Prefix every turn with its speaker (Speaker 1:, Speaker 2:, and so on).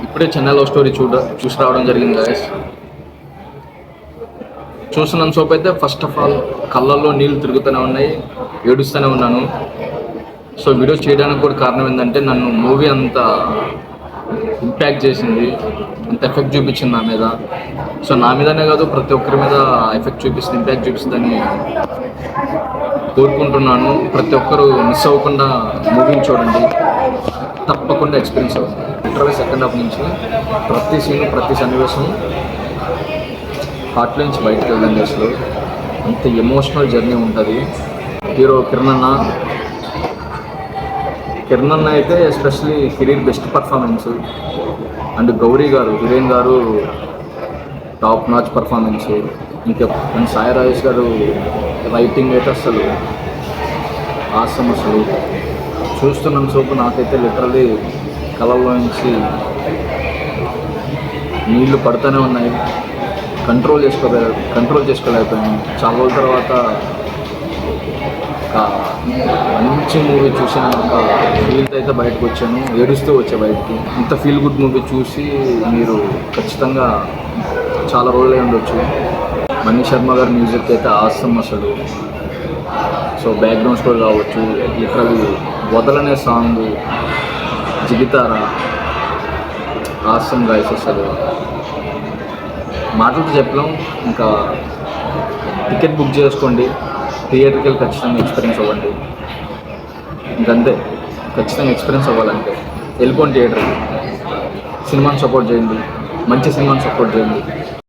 Speaker 1: ఇప్పుడే Chennai love story చూసి రావడం జరిగింది గాయస్. చూస్తున్నంత సోపు అయితే ఫస్ట్ ఆఫ్ ఆల్ కళ్ళల్లో నీళ్ళు తిరుగుతూనే ఉన్నాయి, ఏడుస్తూనే ఉన్నాను. సో వీడియో చేయడానికి కూడా కారణం ఏంటంటే నన్ను మూవీ అంత ఇంపాక్ట్ చేసింది, అంత ఎఫెక్ట్ చూపించింది నా మీద. సో నా మీదనే కాదు ప్రతి ఒక్కరి మీద ఎఫెక్ట్ చూపిస్తుంది, ఇంపాక్ట్ చూపిస్తుందని కోరుకుంటున్నాను. ప్రతి ఒక్కరు మిస్ అవ్వకుండా మూవీని చూడండి, తప్పకుండా ఎక్స్పీరియన్స్ అవుతుంది. లిటరల్లీ సెకండ్ హాఫ్ నుంచి ప్రతి సీన్ ప్రతి సన్నివేశం హార్ట్లో నుంచి బయటకు వెళ్ళండి. అసలు అంత ఎమోషనల్ జర్నీ ఉంటుంది. హీరో కిరణ్ అన్న అయితే especially career best performance. And Gauri గారు, హీరోయిన్ గారు టాప్ నాచ్ పర్ఫార్మెన్స్. ఇంకా సాయి రాజేష్ గారు రైటింగ్ అయితే అసలు ఆసం. అసలు చూస్తున్నంత సోపు నాకైతే లిటరల్లీ కళ్ళల్లో నుంచి నీళ్లు పడుతూనే ఉన్నాయి. కంట్రోల్ చేసుకోలేకపోయాను. చాలా రోజుల తర్వాత ఒక మంచి మూవీ చూసిన ఒక ఫీల్తో అయితే బయటకు వచ్చాను, ఏడుస్తూ వచ్చా బయటికి. ఇంత ఫీల్ గుడ్ మూవీ చూసి మీరు ఖచ్చితంగా చాలా రోజులే ఉండొచ్చు. మణి శర్మ గారి మ్యూజిక్ అయితే ఆసం అసలు. సో బ్యాక్గ్రౌండ్ స్కోర్ కావచ్చు, లిటరల్లీ వదలనే సాంగ్, జిగితారా ఆసం గాయస్. అసలు మాటలతో చెప్పలేం. ఇంకా టికెట్ బుక్ చేసుకోండి, థియేటర్కి వెళ్ళి ఖచ్చితంగా ఎక్స్పీరియన్స్ అవ్వండి. ఇంకంతే, ఖచ్చితంగా ఎక్స్పీరియన్స్ అవ్వాలంటే వెళ్ళిపోండి థియేటర్కి. సినిమాని సపోర్ట్ చేయండి, మంచి సినిమాని సపోర్ట్ చేయండి.